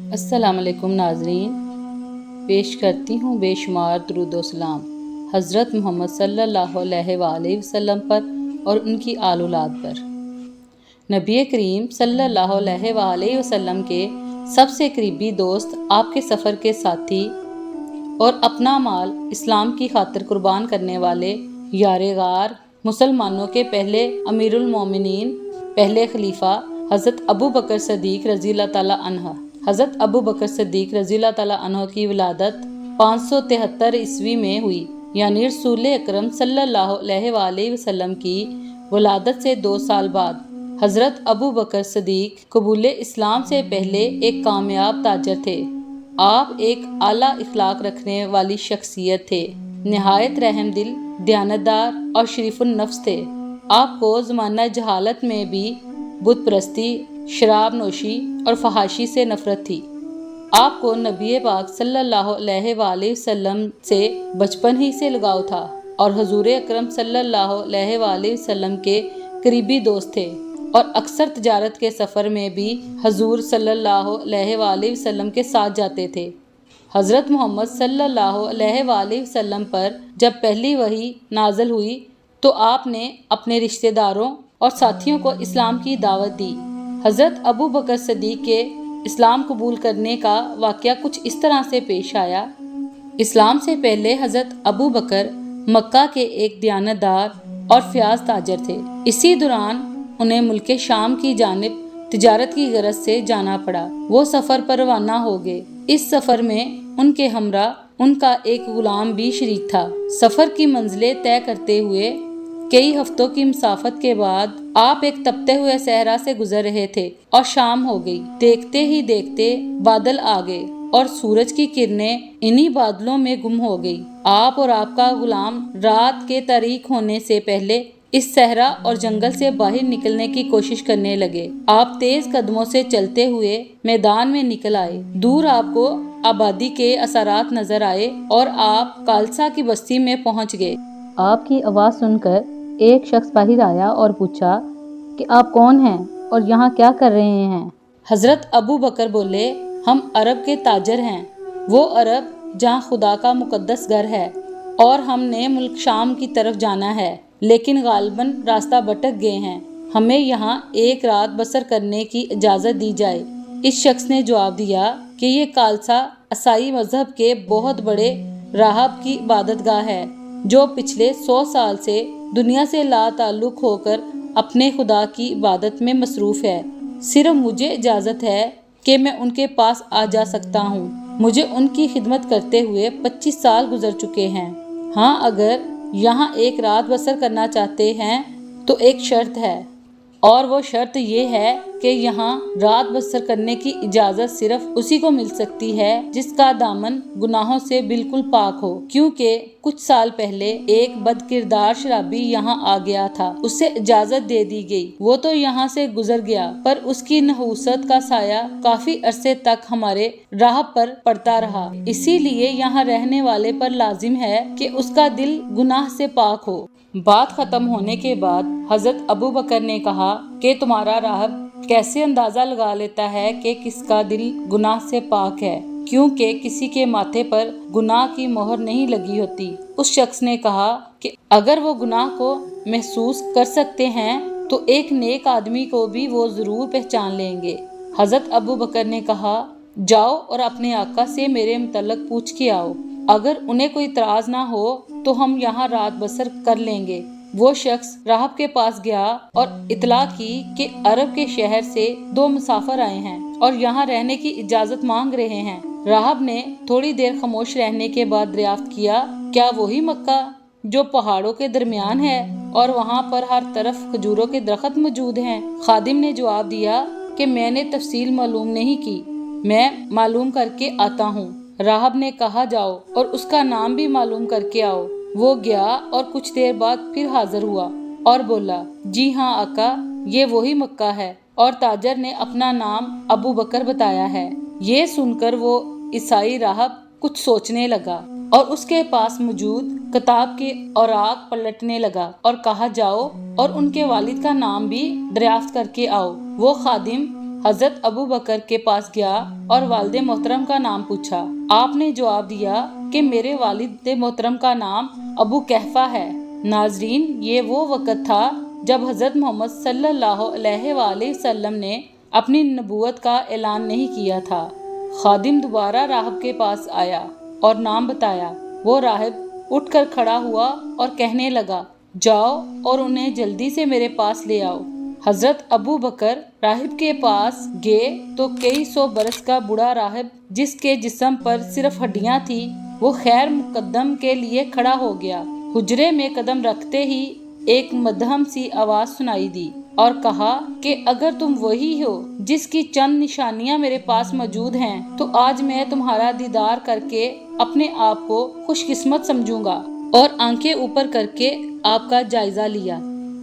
السلام علیکم ناظرین، پیش کرتی ہوں بے شمار درود و سلام حضرت محمد صلی اللہ علیہ وآلہ وسلم پر اور ان کی آل اولاد پر۔ نبی کریم صلی اللہ علیہ وآلہ وسلم کے سب سے قریبی دوست، آپ کے سفر کے ساتھی اور اپنا مال اسلام کی خاطر قربان کرنے والے یار غار، مسلمانوں کے پہلے امیر المومنین، پہلے خلیفہ حضرت ابو بکر صدیق رضی اللہ تعالیٰ عنہ۔ حضرت ابو بکر صدیق رضی اللہ تعالیٰ عنہ کی ولادت 573 عیسوی میں ہوئی، یعنی رسول اکرم صلی اللہ علیہ وآلہ وسلم کی ولادت سے 2 سال بعد۔ حضرت ابو بکر صدیق قبول اسلام سے پہلے ایک کامیاب تاجر تھے۔ آپ ایک اعلیٰ اخلاق رکھنے والی شخصیت تھے، نہایت رحم دل، دیانتدار اور شریف النفس تھے۔ آپ کو زمانہ جہالت میں بھی بت پرستی، شراب نوشی اور فحاشی سے نفرت تھی۔ آپ کو نبی پاک صلی اللہ علیہ وآلہ وسلم سے بچپن ہی سے لگاؤ تھا اور حضور اکرم صلی اللہ علیہ وآلہ وسلم کے قریبی دوست تھے، اور اکثر تجارت کے سفر میں بھی حضور صلی اللہ علیہ وآلہ وسلم کے ساتھ جاتے تھے۔ حضرت محمد صلی اللہ علیہ وآلہ وسلم پر جب پہلی وحی نازل ہوئی تو آپ نے اپنے رشتہ داروں اور ساتھیوں کو اسلام کی دعوت دی۔ حضرت ابو بکر صدیق کے اسلام قبول کرنے کا واقعہ کچھ اس طرح سے پیش آیا۔ اسلام سے پہلے حضرت ابو بکر مکہ کے ایک دیانتدار اور فیاض تاجر تھے۔ اسی دوران انہیں ملک شام کی جانب تجارت کی غرض سے جانا پڑا۔ وہ سفر پر روانہ ہو گئے۔ اس سفر میں ان کے ہمراہ ان کا ایک غلام بھی شریک تھا۔ سفر کی منزلیں طے کرتے ہوئے کئی ہفتوں کی مسافت کے بعد آپ ایک تپتے ہوئے صحرا سے گزر رہے تھے اور شام ہو گئی۔ دیکھتے ہی دیکھتے بادل آ گئے اور سورج کی کرنیں انہی بادلوں میں گم ہو گئی۔ آپ اور آپ کا غلام رات کے تاریک ہونے سے پہلے اس صحرا اور جنگل سے باہر نکلنے کی کوشش کرنے لگے۔ آپ تیز قدموں سے چلتے ہوئے میدان میں نکل آئے۔ دور آپ کو آبادی کے اثرات نظر آئے اور آپ کالسا کی بستی میں پہنچ گئے۔ آپ کی آواز سن کر ایک شخص باہر آیا اور پوچھا کہ آپ کون ہیں اور یہاں کیا کر رہے ہیں؟ حضرت ابو بکر بولے، ہم عرب کے تاجر ہیں، وہ عرب جہاں خدا کا مقدس گھر ہے، اور ہم نے ملک شام کی طرف جانا ہے، لیکن غالباً راستہ بھٹک گئے ہیں، ہمیں یہاں ایک رات بسر کرنے کی اجازت دی جائے۔ اس شخص نے جواب دیا کہ یہ کالسا عیسائی مذہب کے بہت بڑے راہب کی عبادت گاہ ہے، جو پچھلے 100 سال سے دنیا سے لا تعلق ہو کر اپنے خدا کی عبادت میں مصروف ہے۔ صرف مجھے اجازت ہے کہ میں ان کے پاس آ جا سکتا ہوں۔ مجھے ان کی خدمت کرتے ہوئے 25 سال گزر چکے ہیں۔ ہاں، اگر یہاں ایک رات بسر کرنا چاہتے ہیں تو ایک شرط ہے، اور وہ شرط یہ ہے کہ یہاں رات بسر کرنے کی اجازت صرف اسی کو مل سکتی ہے جس کا دامن گناہوں سے بالکل پاک ہو، کیونکہ کچھ سال پہلے ایک بد کردار شرابی یہاں آ گیا تھا، اسے اجازت دے دی گئی، وہ تو یہاں سے گزر گیا، پر اس کی نحوست کا سایہ کافی عرصے تک ہمارے راہ پر پڑتا رہا، اسی لیے یہاں رہنے والے پر لازم ہے کہ اس کا دل گناہ سے پاک ہو۔ بات ختم ہونے کے بعد حضرت ابو بکر نے کہا کہ تمہارا راہب کیسے اندازہ لگا لیتا ہے کہ کس کا دل گناہ سے پاک ہے، کیونکہ کسی کے ماتھے پر گناہ کی مہر نہیں لگی ہوتی۔ اس شخص نے کہا کہ اگر وہ گناہ کو محسوس کر سکتے ہیں تو ایک نیک آدمی کو بھی وہ ضرور پہچان لیں گے۔ حضرت ابو بکر نے کہا، جاؤ اور اپنے آقا سے میرے متعلق پوچھ کے آؤ، اگر انہیں کوئی اعتراض نہ ہو تو ہم یہاں رات بسر کر لیں گے۔ وہ شخص راہب کے پاس گیا اور اطلاع کی کہ عرب کے شہر سے 2 مسافر آئے ہیں اور یہاں رہنے کی اجازت مانگ رہے ہیں۔ راہب نے تھوڑی دیر خاموش رہنے کے بعد دریافت کیا، کیا وہی مکہ جو پہاڑوں کے درمیان ہے اور وہاں پر ہر طرف کھجوروں کے درخت موجود ہیں؟ خادم نے جواب دیا کہ میں نے تفصیل معلوم نہیں کی، میں معلوم کر کے آتا ہوں۔ راہب نے کہا، جاؤ اور اس کا نام بھی معلوم کر کے آؤ۔ وہ گیا اور کچھ دیر بعد پھر حاضر ہوا اور بولا، جی ہاں آقا، یہ وہی مکہ ہے، اور تاجر نے اپنا نام ابو بکر بتایا ہے۔ یہ سن کر وہ عیسائی راہب کچھ سوچنے لگا اور اس کے پاس موجود کتاب کے اوراق پلٹنے لگا اور کہا، جاؤ اور ان کے والد کا نام بھی دریافت کر کے آؤ۔ وہ خادم حضرت ابو بکر کے پاس گیا اور والد محترم کا نام پوچھا۔ آپ نے جواب دیا کہ میرے والد محترم کا نام ابو کحفہ ہے۔ ناظرین، یہ وہ وقت تھا جب حضرت محمد صلی اللہ علیہ وآلہ وسلم نے اپنی نبوت کا اعلان نہیں کیا تھا۔ خادم دوبارہ راہب کے پاس آیا اور نام بتایا۔ وہ راہب اٹھ کر کھڑا ہوا اور کہنے لگا، جاؤ اور انہیں جلدی سے میرے پاس لے آؤ۔ حضرت ابو بکر راہب کے پاس گئے تو کئی سو برس کا بوڑھا راہب، جس کے جسم پر صرف ہڈیاں تھیں، وہ خیر مقدم کے لیے کھڑا ہو گیا۔ حجرے میں قدم رکھتے ہی ایک مدھم سی آواز سنائی دی اور کہا کہ اگر تم وہی ہو جس کی چند نشانیاں میرے پاس موجود ہیں تو آج میں تمہارا دیدار کر کے اپنے آپ کو خوش قسمت سمجھوں گا۔ اور آنکھیں اوپر کر کے آپ کا جائزہ لیا۔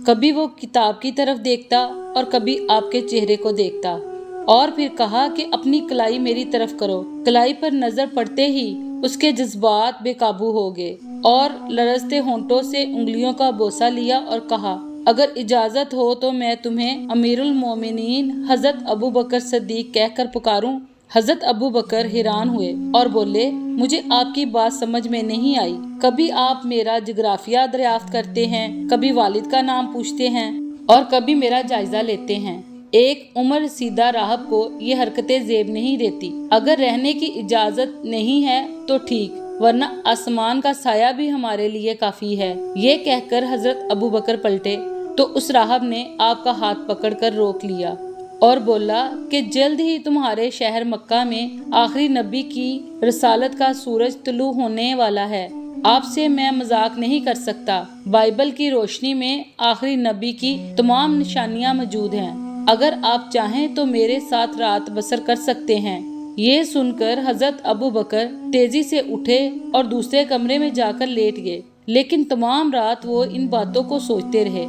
کبھی وہ کتاب کی طرف دیکھتا اور کبھی آپ کے چہرے کو دیکھتا، اور پھر کہا کہ اپنی کلائی میری طرف کرو۔ کلائی پر نظر پڑتے ہی اس کے جذبات بے قابو ہو گئے اور لرزتے ہونٹوں سے انگلیوں کا بوسہ لیا اور کہا، اگر اجازت ہو تو میں تمہیں امیر المومنین حضرت ابو بکر صدیق کہہ کر پکاروں۔ حضرت ابو بکر حیران ہوئے اور بولے، مجھے آپ کی بات سمجھ میں نہیں آئی۔ کبھی آپ میرا جغرافیہ دریافت کرتے ہیں، کبھی والد کا نام پوچھتے ہیں اور کبھی میرا جائزہ لیتے ہیں۔ ایک عمر رسیدہ راہب کو یہ حرکتیں زیب نہیں دیتی۔ اگر رہنے کی اجازت نہیں ہے تو ٹھیک، ورنہ آسمان کا سایہ بھی ہمارے لیے کافی ہے۔ یہ کہہ کر حضرت ابو بکر پلٹے تو اس راہب نے آپ کا ہاتھ پکڑ کر روک لیا اور بولا کہ جلد ہی تمہارے شہر مکہ میں آخری نبی کی رسالت کا سورج طلوع ہونے والا ہے۔ آپ سے میں مذاق نہیں کر سکتا۔ بائبل کی روشنی میں آخری نبی کی تمام نشانیاں موجود ہیں۔ اگر آپ چاہیں تو میرے ساتھ رات بسر کر سکتے ہیں۔ یہ سن کر حضرت ابو بکر تیزی سے اٹھے اور دوسرے کمرے میں جا کر لیٹ گئے، لیکن تمام رات وہ ان باتوں کو سوچتے رہے۔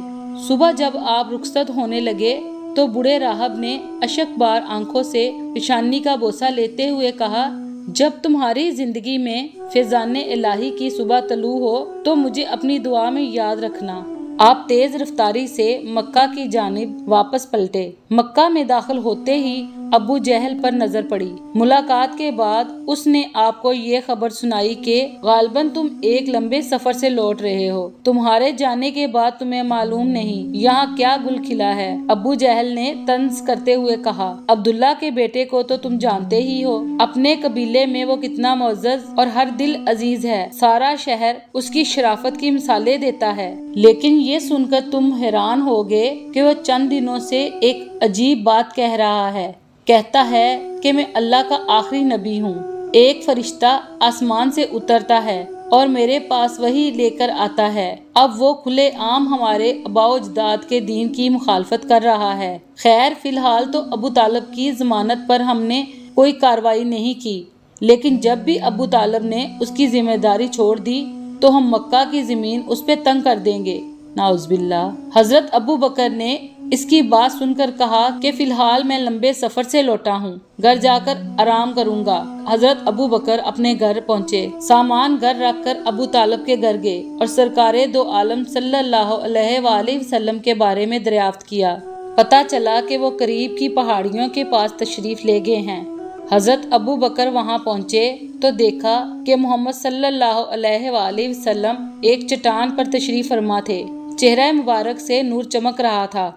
صبح جب آپ رخصت ہونے لگے تو بوڑھے راہب نے اشک بار آنکھوں سے پیشانی کا بوسہ لیتے ہوئے کہا، جب تمہاری زندگی میں فیضان الہی کی صبح طلوع ہو تو مجھے اپنی دعا میں یاد رکھنا۔ آپ تیز رفتاری سے مکہ کی جانب واپس پلٹے۔ مکہ میں داخل ہوتے ہی ابو جہل پر نظر پڑی۔ ملاقات کے بعد اس نے آپ کو یہ خبر سنائی کہ غالباً تم ایک لمبے سفر سے لوٹ رہے ہو۔ تمہارے جانے کے بعد تمہیں معلوم نہیں یہاں کیا گل کھلا ہے۔ ابو جہل نے طنز کرتے ہوئے کہا، عبداللہ کے بیٹے کو تو تم جانتے ہی ہو، اپنے قبیلے میں وہ کتنا معزز اور ہر دل عزیز ہے، سارا شہر اس کی شرافت کی مثالیں دیتا ہے۔ لیکن یہ سن کر تم حیران ہوگے کہ وہ چند دنوں سے ایک عجیب بات کہہ رہا ہے۔ کہتا ہے کہ میں اللہ کا آخری نبی ہوں۔ ایک فرشتہ آسمان سے اترتا ہے اور میرے پاس وحی لے کر آتا ہے۔ اب وہ کھلے عام ہمارے آباء و اجداد کے دین کی مخالفت کر رہا ہے۔ خیر، فی الحال تو ابو طالب کی ضمانت پر ہم نے کوئی کارروائی نہیں کی، لیکن جب بھی ابو طالب نے اس کی ذمہ داری چھوڑ دی تو ہم مکہ کی زمین اس پہ تنگ کر دیں گے، نعوذ باللہ۔ حضرت ابو بکر نے اس کی بات سن کر کہا کہ فی الحال میں لمبے سفر سے لوٹا ہوں، گھر جا کر آرام کروں گا۔ حضرت ابو بکر اپنے گھر پہنچے، سامان گھر رکھ کر ابو طالب کے گھر گئے اور سرکار دو عالم صلی اللہ علیہ وآلہ وسلم کے بارے میں دریافت کیا۔ پتہ چلا کہ وہ قریب کی پہاڑیوں کے پاس تشریف لے گئے ہیں۔ حضرت ابو بکر وہاں پہنچے تو دیکھا کہ محمد صلی اللہ علیہ وآلہ وسلم ایک چٹان پر تشریف فرما تھے۔ چہرہ مبارک سے نور چمک رہا تھا۔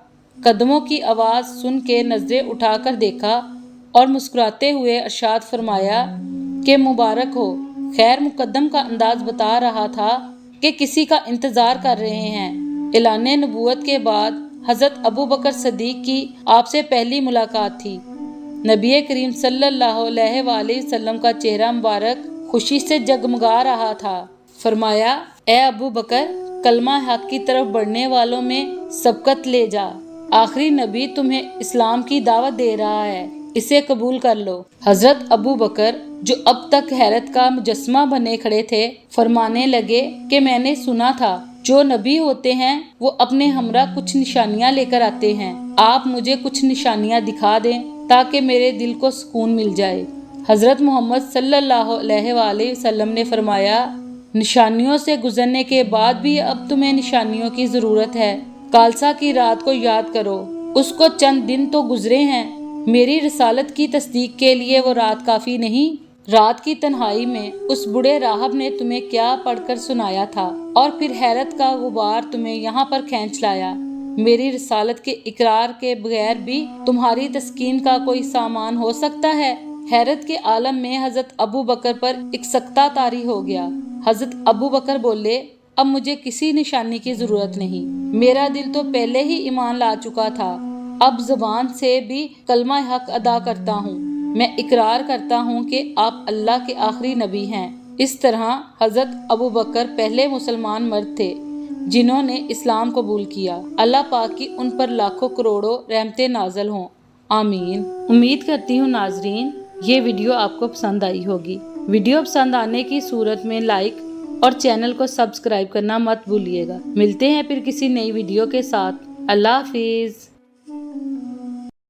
قدموں کی آواز سن کے نظریں اٹھا کر دیکھا اور مسکراتے ہوئے ارشاد فرمایا کہ مبارک ہو۔ خیر مقدم کا انداز بتا رہا تھا کہ کسی کا انتظار کر رہے ہیں۔ اعلان نبوت کے بعد حضرت ابو بکر صدیق کی آپ سے پہلی ملاقات تھی۔ نبی کریم صلی اللہ علیہ وآلہ وسلم کا چہرہ مبارک خوشی سے جگمگا رہا تھا۔ فرمایا، اے ابو بکر، کلمہ حق کی طرف بڑھنے والوں میں سبقت لے جا۔ آخری نبی تمہیں اسلام کی دعوت دے رہا ہے، اسے قبول کر لو۔ حضرت ابو بکر، جو اب تک حیرت کا مجسمہ بنے کھڑے تھے، فرمانے لگے کہ میں نے سنا تھا جو نبی ہوتے ہیں وہ اپنے ہمراہ کچھ نشانیاں لے کر آتے ہیں۔ آپ مجھے کچھ نشانیاں دکھا دیں تاکہ میرے دل کو سکون مل جائے۔ حضرت محمد صلی اللہ علیہ وآلہ وسلم نے فرمایا، نشانیوں سے گزرنے کے بعد بھی اب تمہیں نشانیوں کی ضرورت ہے۔ کالسا کی رات کو یاد کرو، اس کو چند دن تو گزرے ہیں میری رسالت کی تصدیق کے لیے وہ رات کافی نہیں؟ رات کی تنہائی میں اس بوڑھے راہب نے تمہیں کیا پڑھ کر سنایا تھا اور پھر حیرت کا غبار تمہیں یہاں پر کھینچ لایا؟ میری رسالت کے اقرار کے بغیر بھی تمہاری تسکین کا کوئی سامان ہو سکتا ہے؟ حیرت کے عالم میں حضرت ابو بکر پر ایک سکتہ طاری ہو گیا۔ حضرت ابو بکر بولے، اب مجھے کسی نشانی کی ضرورت نہیں، میرا دل تو پہلے ہی ایمان لا چکا تھا، اب زبان سے بھی کلمہ حق ادا کرتا ہوں، میں اقرار کرتا ہوں کہ آپ اللہ کے آخری نبی ہیں۔ اس طرح حضرت ابو بکر پہلے مسلمان مرد تھے جنہوں نے اسلام قبول کیا۔ اللہ پاک کی ان پر لاکھوں کروڑوں رحمتیں نازل ہوں، آمین۔ امید کرتی ہوں ناظرین یہ ویڈیو آپ کو پسند آئی ہوگی۔ ویڈیو پسند آنے کی صورت میں لائک اور چینل کو سبسکرائب کرنا مت بھولیے گا۔ ملتے ہیں پھر کسی نئی ویڈیو کے ساتھ۔ اللہ حافظ۔